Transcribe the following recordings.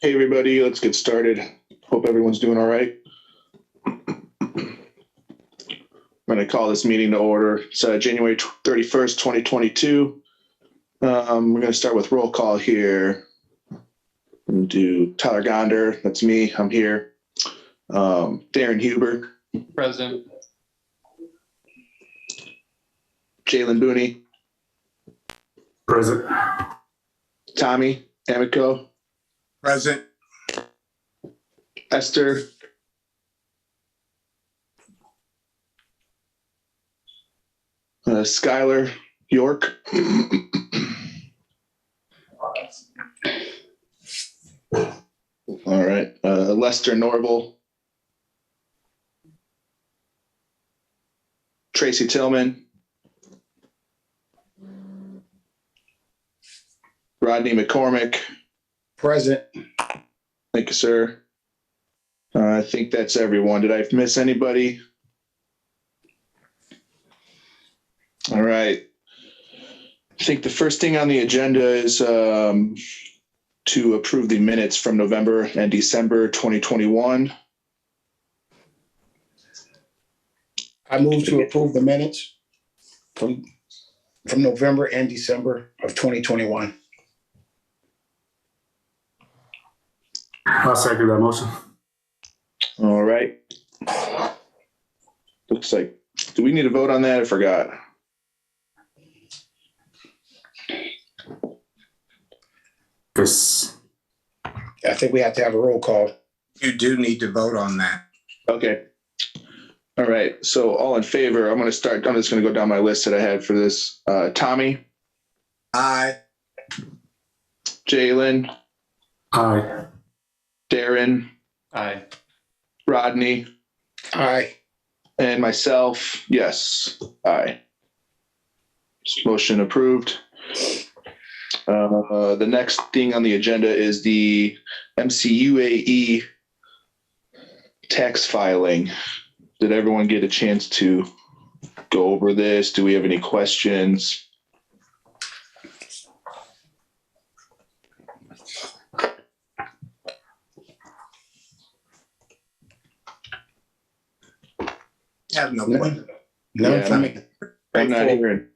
Hey, everybody, let's get started. Hope everyone's doing all right. I'm going to call this meeting to order. It's January 31st, 2022. We're going to start with roll call here. We'll do Tyler Gonder, that's me, I'm here. Darren Huber. Present. Jalen Booney. Present. Tommy Amico. Present. Esther. Skylar York. All right. Lester Norval. Tracy Tillman. Rodney McCormick. Present. Thank you, sir. I think that's everyone. Did I miss anybody? All right. I think the first thing on the agenda is to approve the minutes from November and December 2021. I move to approve the minutes from November and December of 2021. I'll second that motion. All right. Looks like, do we need to vote on that? I forgot. Because I think we have to have a roll call. You do need to vote on that. Okay. All right. So all in favor, I'm just going to go down my list that I had for this. Tommy, Aye. Jalen, aye. Darren, Aye. Rodney, Aye. and myself. Yes. Aye. Motion approved. The next thing on the agenda is the MCUAE tax filing. Did everyone get a chance to go over this? Do we have any questions? Have no question. No, Yeah, I'm not hearing.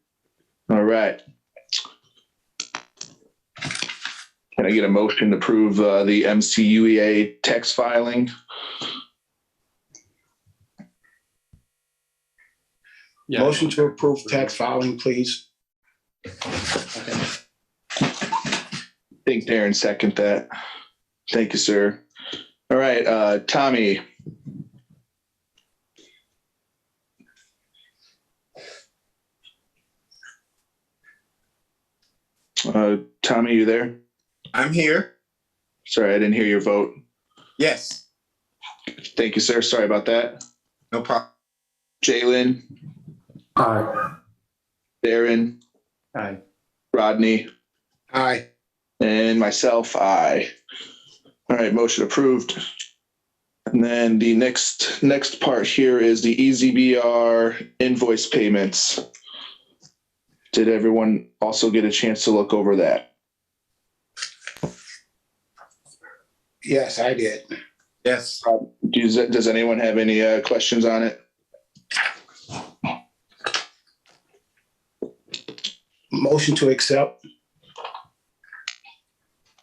All right. Can I get a motion to approve the MCUEA tax filing? Yeah. Motion to approve tax filing, please. I think Darren second that. Thank you, sir. All right, Tommy. Tommy, you there? I'm here. Sorry, I didn't hear your vote. Yes. Thank you, sir. Sorry about that. No problem. Jalen, Aye. Darren, Aye. Rodney, Aye. and myself, aye. All right, motion approved. And then the next part here is the EZBR invoice payments. Did everyone also get a chance to look over that? Yes, I did. Yes. Does anyone have any questions on it? Motion to accept.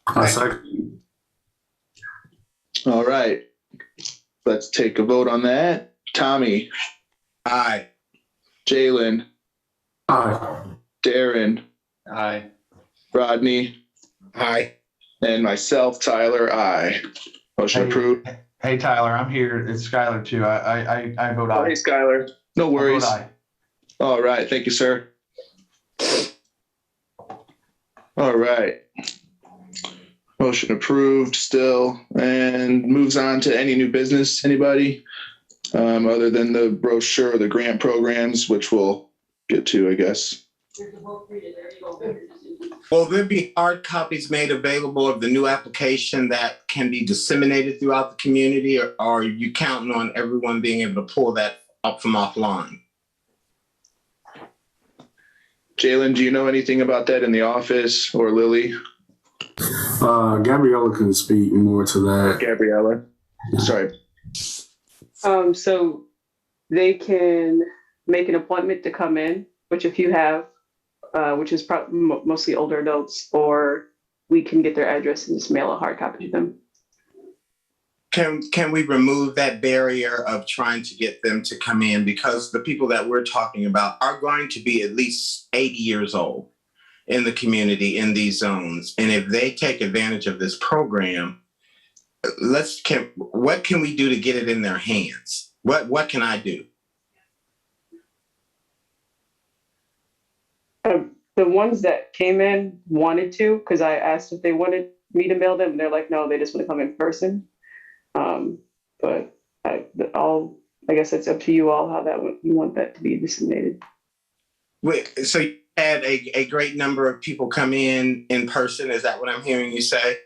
I'll second. All right, let's take a vote on that. Tommy, Aye. Jalen, Aye. Darren, Aye. Rodney, Aye. and myself, Tyler, aye. Motion approved. Hey, Tyler, I'm here. It's Skylar too. I vote Oh, hey, aye. Skylar. No I vote worries. aye. All right. Thank you, sir. All right. Motion approved still, and moves on to any new business. Anybody? Other than the brochure or the grant programs, which we'll get to, I guess. Will there be hard copies made available of the new application that can be disseminated throughout the community, or are you counting on everyone being able to pull that up from offline? Jalen, do you know anything about that in the office, or Lily? Gabriella can speak more to that. Gabriella. Sorry. So they can make an appointment to come in, which if you have, which is probably mostly older adults, or we can get their address and just mail a hard copy to them. Can we remove that barrier of trying to get them to come in, because the people that we're talking about are going to be at least 80 years old in the community in these zones, and if they take advantage of this program, what can we do to get it in their hands? What can I do? The ones that came in wanted to, because I asked if they wanted me to mail them, and they're like, no, they just want to come in person. But I guess it's up to you all how you want that to be disseminated. Wait, so you had a great number of people come in person. Is that what I'm hearing you say?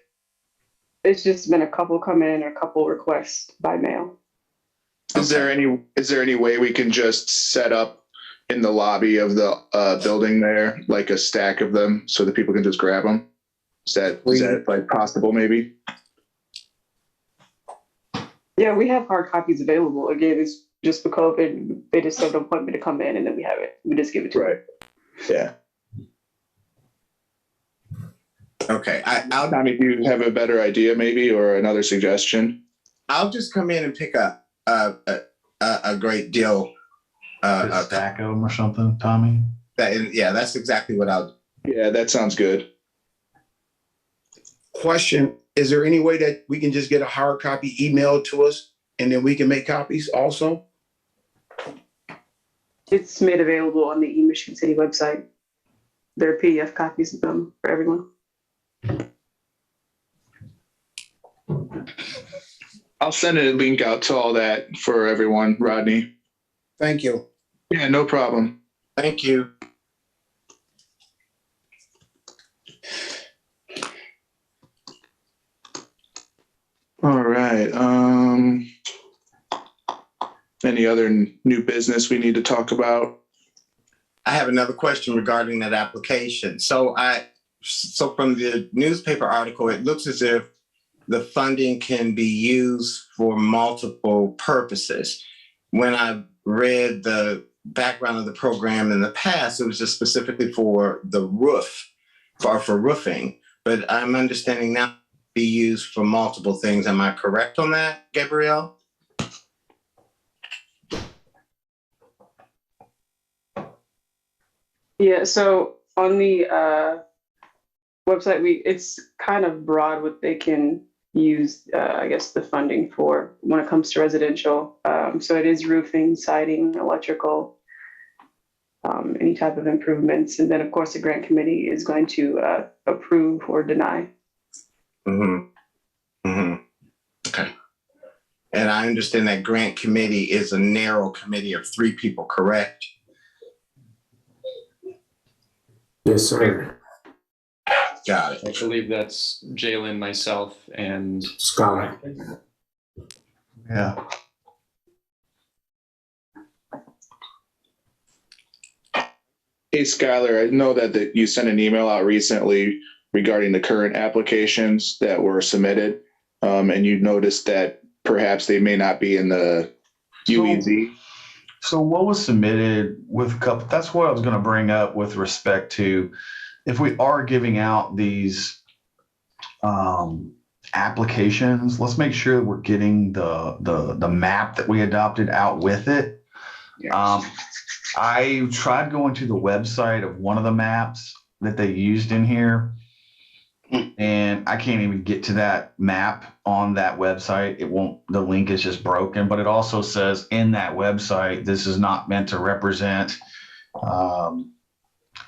It's just been a couple come in or a couple requests by mail. Is there any way we can just set up in the lobby of the building there, like a stack of them so that people can just grab them? Is that like possible maybe? Yeah, we have hard copies available. Again, it's just for COVID. They just set an appointment to come in and then we have it. We just give it to them. Yeah. Okay. Tommy, do you have a better idea maybe, or another suggestion? I'll just come in and pick up a great deal. Stack of them or something, Tommy? That's exactly what I'll do. Yeah, that sounds good. Question, is there any way that we can just get a hard copy emailed to us and then we can make copies also? It's made available on the eMichigan City website. There are PDF copies of them for everyone. I'll send a link out to all that for everyone, Rodney. Thank you. Yeah, no problem. Thank you. All right. Any other new business we need to talk about? I have another question regarding that application. So from the newspaper article, it looks as if the funding can be used for multiple purposes. When I read the background of the program in the past, it was just specifically for the roof, for roofing. But I'm understanding now it be used for multiple things. Am I correct on that, Gabrielle? Yeah, so on the website, it's kind of broad what they can use, I guess, the funding for when it comes to residential. So it is roofing, siding, electrical, any type of improvements. And then, of course, the grant committee is going to approve or deny. Mm-hmm. Mm-hmm. Okay. And I understand that grant committee is a narrow committee of 3 people, correct? Yes, sir. Got it. I believe that's Jalen, myself, and Scott. Yeah. Hey, Skylar, I know that you sent an email out recently regarding the current applications that were submitted, and you noticed that perhaps they may not be in the UEZ. So what was submitted with a couple, that's what I was going to bring up with respect to if we are giving out these applications, let's make sure that we're getting the map that we adopted out with it. I tried going to the website of one of the maps that they used in here, and I can't even get to that map on that website. It won't, the link is just broken, but it also says in that website, this is not meant to represent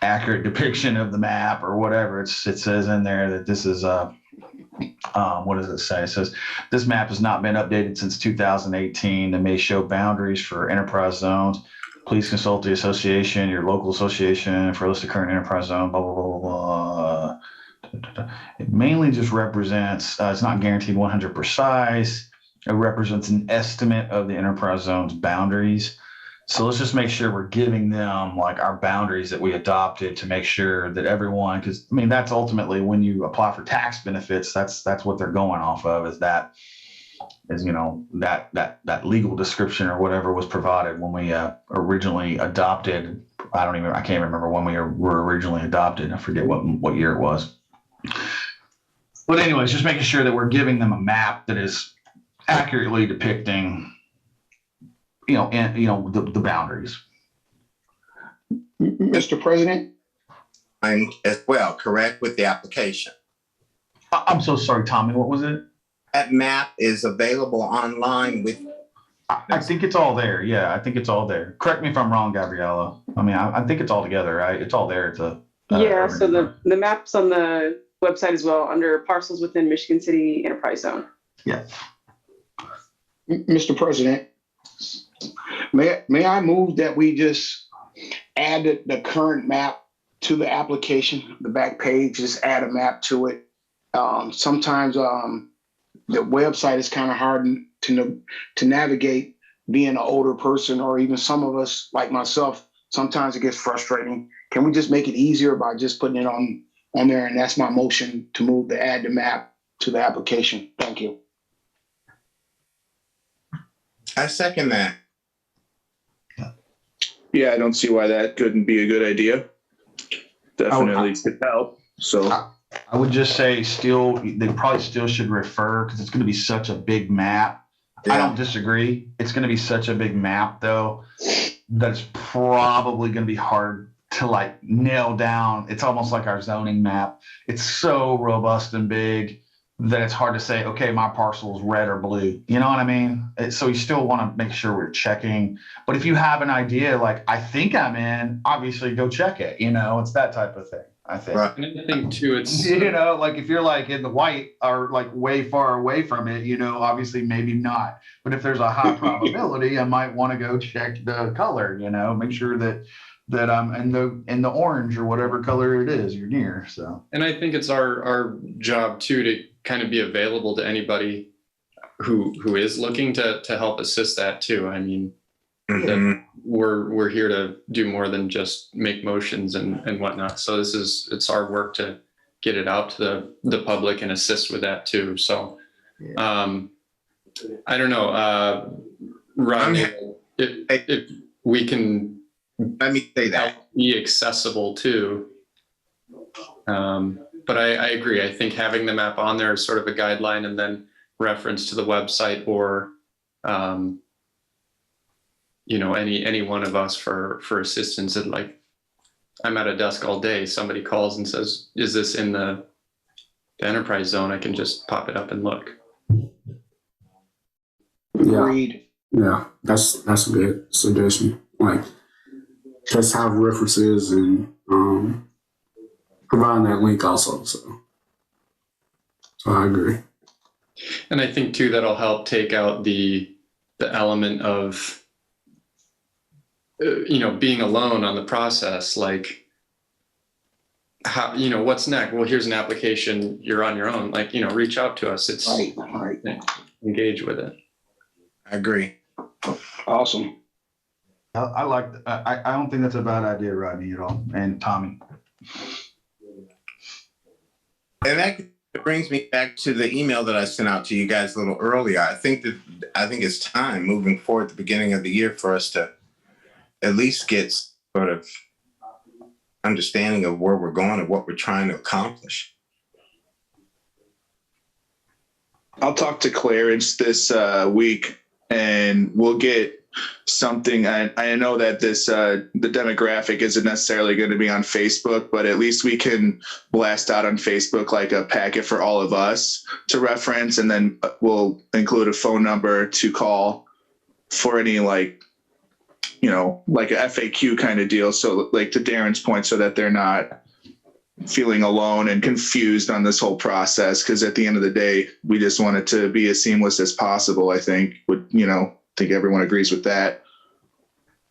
accurate depiction of the map or whatever. It says in there that this is what does it say? It says this map has not been updated since 2018 and may show boundaries for enterprise zones. Please consult the association, your local association, for a list of current enterprise zone, blah, blah, blah, blah. It mainly just represents, it's not guaranteed 100 precise. It represents an estimate of the enterprise zone's boundaries. So let's just make sure we're giving them like our boundaries that we adopted to make sure that everyone, because I mean, that's ultimately when you apply for tax benefits, that's what they're going off of, is that legal description or whatever was provided when we originally adopted. I can't remember when we were originally adopted. I forget what year it was. But anyways, just making sure that we're giving them a map that is accurately depicting, the boundaries. Mr. President, And as well, correct, with the application. I'm so sorry, Tommy. What was it? That map is available online with. I think it's all there. Yeah, I think it's all there. Correct me if I'm wrong, Gabriella. I mean, I think it's all together, right? It's all there. Yeah, so the map's on the website as well under parcels within Michigan City Enterprise Zone. Yeah. Mr. President, may I move that we just add the current map to the application, the back page, just add a map to it. Sometimes the website is kind of hard to navigate, being an older person, or even some of us like myself, sometimes it gets frustrating. Can we just make it easier by just putting it on there? And that's my motion to add the map to the application. Thank you. I second that. Yeah, I don't see why that couldn't be a good idea. Definitely could help. So I would just say they probably still should refer, because it's going to be such a big map. Yeah. I don't disagree. It's going to be such a big map, though, that it's probably going to be hard to like nail down. It's almost like our zoning map. It's so robust and big that it's hard to say, okay, my parcel is red or blue. You know what I mean? So you still want to make sure we're checking. But if you have an idea, like, I think I'm in, obviously go check it. It's that type of thing, I think. Right. And I think too, it's Like if you're like in the white or like way far away from it, obviously maybe not. But if there's a high probability, I might want to go check the color, make sure that I'm in the orange or whatever color it is you're near. So, and I think it's our job too to kind of be available to anybody who is looking to help assist that too. I mean, that we're here to do more than just make motions and whatnot. So it's our work to get it out to the public and assist with that too. So I don't know, Ronnie, if we can, let me say that, be accessible too. But I agree. I think having the map on there is sort of a guideline, and then reference to the website or, any one of us for assistance. And like, I'm at a desk all day. Somebody calls and says, "Is this in the enterprise zone?" I can just pop it up and look. Agreed. Yeah, that's a good suggestion. Like, just have references and providing that link also. So I agree. And I think too, that'll help take out the element of, being alone on the process. Like, how, what's next? Well, here's an application. You're on your own. Like, reach out to us. It's Right. engage with it. I agree. Awesome. I like. I don't think that's a bad idea, Rodney, at all, and Tommy. And that brings me back to the email that I sent out to you guys a little earlier. I think it's time moving forward at the beginning of the year for us to at least get sort of understanding of where we're going and what we're trying to accomplish. I'll talk to Clarence this week, and we'll get something. I know that the demographic isn't necessarily going to be on Facebook, but at least we can blast out on Facebook like a packet for all of us to reference, and then we'll include a phone number to call for any like a FAQ kind of deal. So like to Darren's point, so that they're not feeling alone and confused on this whole process. Because at the end of the day, we just want it to be as seamless as possible. I think think everyone agrees with that.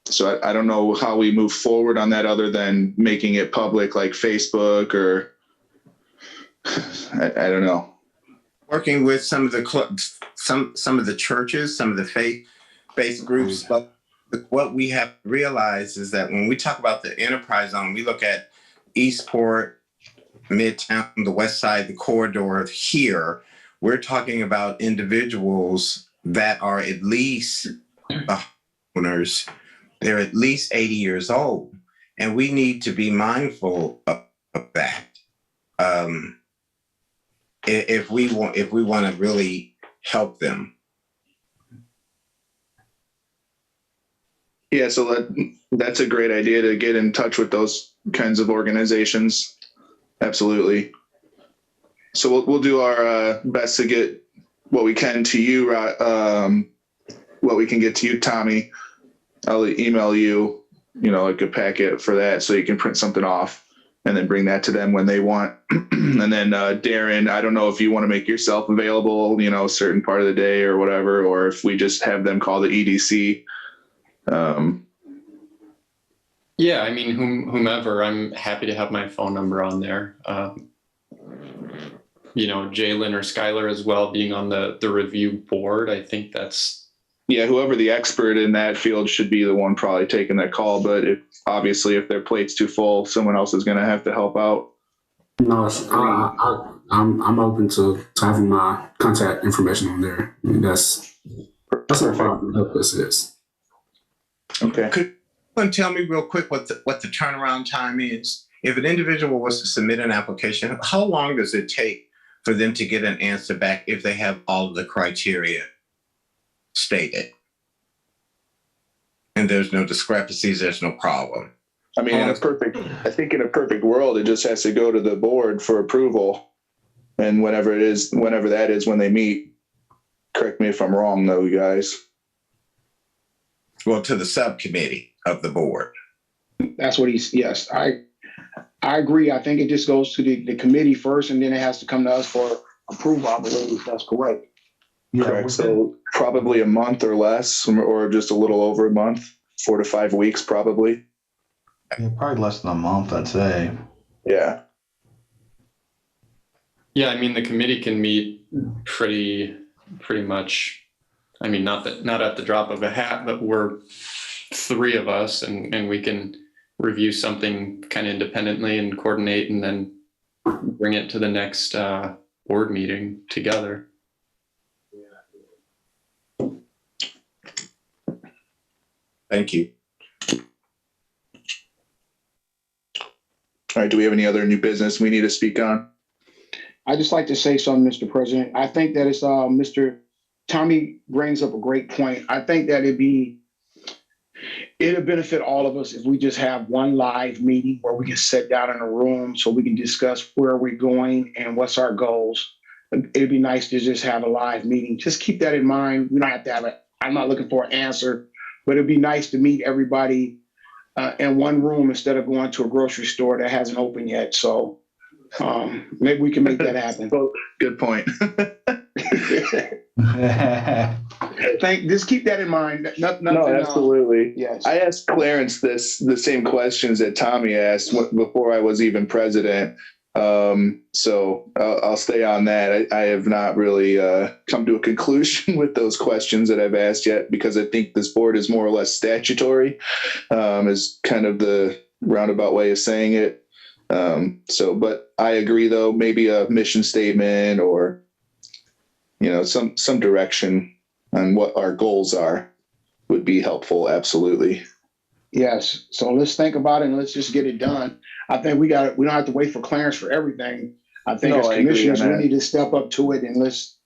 So I don't know how we move forward on that other than making it public like Facebook or I don't know. Working with some of the clubs, some of the churches, some of the faith-based groups, but what we have to realize is that when we talk about the enterprise zone, we look at Eastport, Midtown, the West Side, the corridor here. We're talking about individuals that are at least owners. They're at least 80 years old, and we need to be mindful of that. If we want to really help them. Yeah, so that's a great idea to get in touch with those kinds of organizations. Absolutely. So we'll do our best to get what we can to you, what we can get to you, Tommy. I'll email you, like a packet for that so you can print something off and then bring that to them when they want. And then Darren, I don't know if you want to make yourself available, a certain part of the day or whatever, or if we just have them call the EDC. Yeah, I mean, whomever, I'm happy to have my phone number on there. Jalen or Skylar as well, being on the review board. I think that's. Yeah, whoever the expert in that field should be the one probably taking that call. But if their plate's too full, someone else is going to have to help out. No, I'm open to having my contact information on there. I mean, that's no problem. Help us is. Okay. Could you tell me real quick what the turnaround time is? If an individual was to submit an application, how long does it take for them to get an answer back if they have all of the criteria stated? And there's no discrepancies, there's no problem. I mean, in a perfect world, it just has to go to the board for approval. And whenever that is when they meet, correct me if I'm wrong though, you guys. Well, to the subcommittee of the board. That's what yes, I agree. I think it just goes to the committee first, and then it has to come to us for approval. I believe that's correct. Yeah, Correct. So probably a month or less, or just a little over a month, 4 to 5 weeks, probably. yeah, probably less than a month, I'd say. Yeah. Yeah, I mean, the committee can meet pretty much. I mean, not at the drop of a hat, but we're 3 of us, and we can review something kind of independently and coordinate, and then bring it to the next board meeting together. Thank you. All right. Do we have any other new business we need to speak on? I'd just like to say something, Mr. President. I think that it's Mr. Tommy brings up a great point. I think that it'll benefit all of us if we just have one live meeting where we can sit down in a room so we can discuss where we're going and what's our goals. It'd be nice to just have a live meeting. Just keep that in mind. We don't have to have I'm not looking for an answer, but it'd be nice to meet everybody in one room instead of going to a grocery store that hasn't opened yet. So maybe we can make that happen. Good point. Just keep that in mind. Nothing, no, absolutely. Yes. I asked Clarence the same questions that Tommy asked before I was even president. So I'll stay on that. I have not really come to a conclusion with those questions that I've asked yet, because I think this board is more or less statutory, is kind of the roundabout way of saying it. But I agree though, maybe a mission statement or, some direction on what our goals are would be helpful. Absolutely. Yes. So let's think about it and let's just get it done. I think we don't have to wait for Clarence for everything. I think as commissioners, we need to step up to it and let's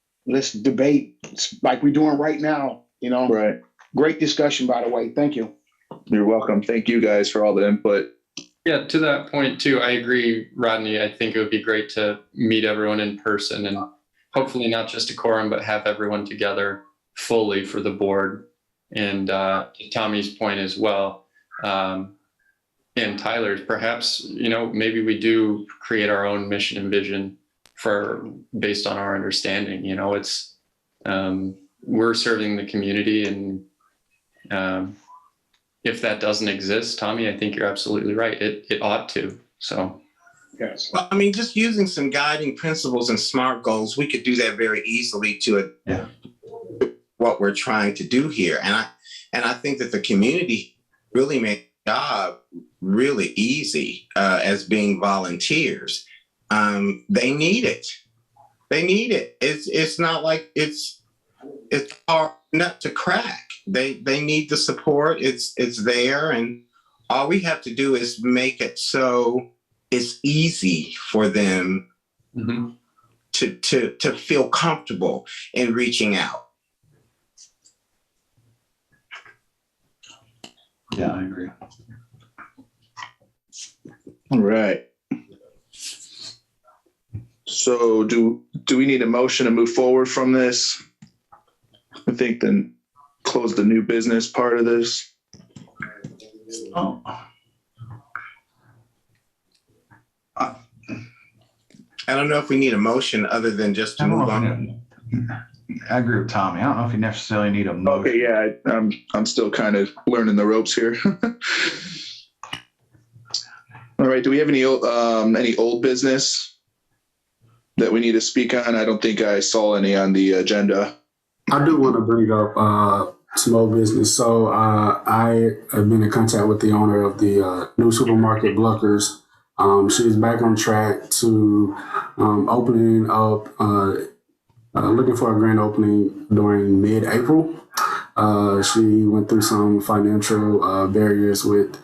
debate like we're doing right now, Right. Great discussion, by the way. Thank you. You're welcome. Thank you guys for all the input. Yeah, to that point too, I agree, Rodney. I think it would be great to meet everyone in person and hopefully not just a quorum, but have everyone together fully for the board. And to Tommy's point as well, and Tyler's, perhaps, maybe we do create our own mission and vision based on our understanding. It's we're serving the community, and if that doesn't exist, Tommy, I think you're absolutely right. It ought to. So. Yes. Well, I mean, just using some guiding principles and SMART goals, we could do that very easily to what we're trying to do here. And I think that the community really made the job really easy as being volunteers. They need it. They need it. It's not like it's hard nut to crack. They need the support. It's there, and all we have to do is make it so it's easy for them to feel comfortable in reaching out. Yeah, I agree. All right. So do we need a motion to move forward from this? I think then close the new business part of this. Oh. I don't know if we need a motion other than just to move on. I agree with Tommy. I don't know if you necessarily need a motion. Okay, yeah, I'm still kind of learning the ropes here. All right, do we have any old business that we need to speak on? I don't think I saw any on the agenda. I do want to bring up small business. So I have been in contact with the owner of the new supermarket, Bluckers. She's back on track to opening up, looking for a grand opening during mid-April. She went through some financial barriers with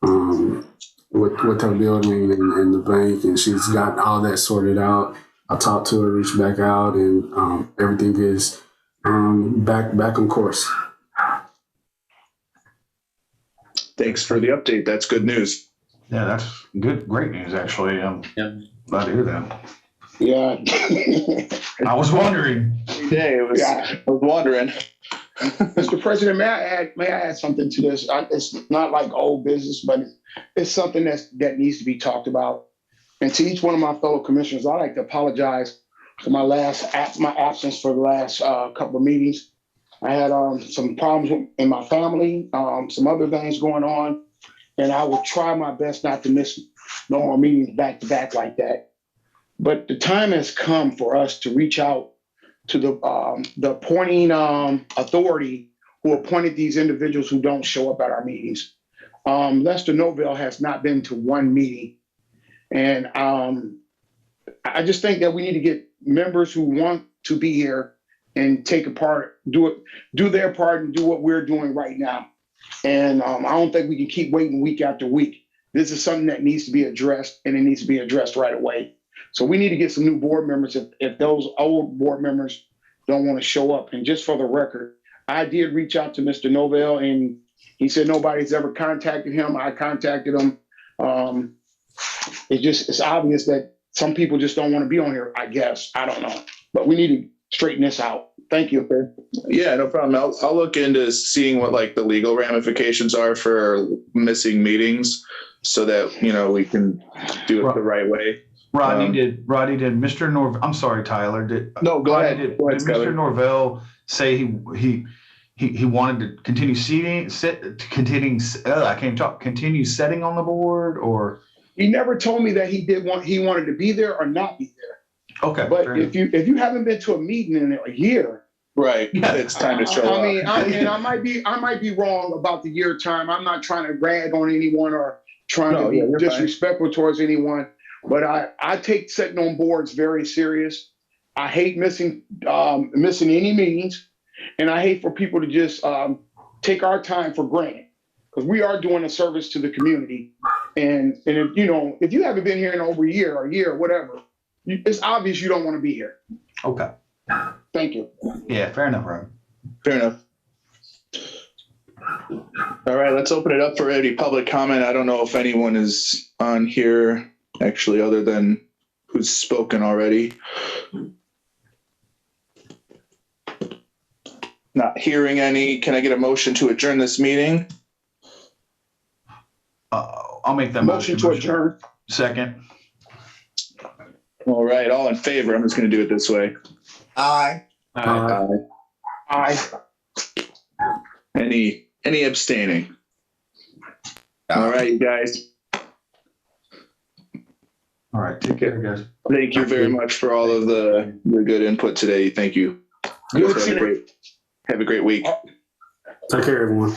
her building and the bank, and she's got all that sorted out. I talked to her, reached back out, and everything is back on course. Thanks for the update. That's good news. Yeah, that's great news, actually. Glad to hear that. Yeah. I was wondering. Today it was. Yeah. I was wondering. Mr. President, may I add something to this? It's not like old business, but it's something that needs to be talked about. And to each one of my fellow commissioners, I'd like to apologize for my absence for the last couple of meetings. I had some problems in my family, some other things going on, and I will try my best not to miss no more meetings back to back like that. But the time has come for us to reach out to the appointing authority who appointed these individuals who don't show up at our meetings. Lester Novell has not been to one meeting. And I just think that we need to get members who want to be here and take a part, do their part and do what we're doing right now. And I don't think we can keep waiting week after week. This is something that needs to be addressed, and it needs to be addressed right away. So we need to get some new board members if those old board members don't want to show up. And just for the record, I did reach out to Mr. Novell, and he said nobody's ever contacted him. I contacted him. It's obvious that some people just don't want to be on here, I guess. I don't know. But we need to straighten this out. Thank you. Yeah, no problem. I'll look into seeing what like the legal ramifications are for missing meetings so that, we can do it the right way. Rodney did Mr. Norvell, I'm sorry, Tyler. No, go ahead. Did Go ahead, Mr. Norvell say he wanted to continue continue setting on the board, or? He never told me that he wanted to be there or not be there. Okay. But if you haven't been to a meeting in a year, right, it's time to show up. I might be wrong about the year time. I'm not trying to rag on anyone or trying to be disrespectful towards anyone. But I take setting on boards very serious. I hate missing any meetings, and I hate for people to just take our time for granted, because we are doing a service to the community. And if you haven't been here in over a year or whatever, it's obvious you don't want to be here. Okay. Thank you. Yeah, fair enough, Rob. Fair enough. All right, let's open it up for any public comment. I don't know if anyone is on here, actually, other than who's spoken already. Not hearing any. Can I get a motion to adjourn this meeting? I'll make that motion to adjourn. Second. All right, all in favor. I'm just going to do it this way. Aye. Aye. Any abstaining? All right, you guys. All right, take care, guys. Thank you very much for all of the good input today. Thank you. Good. Have a great week. Take care, everyone.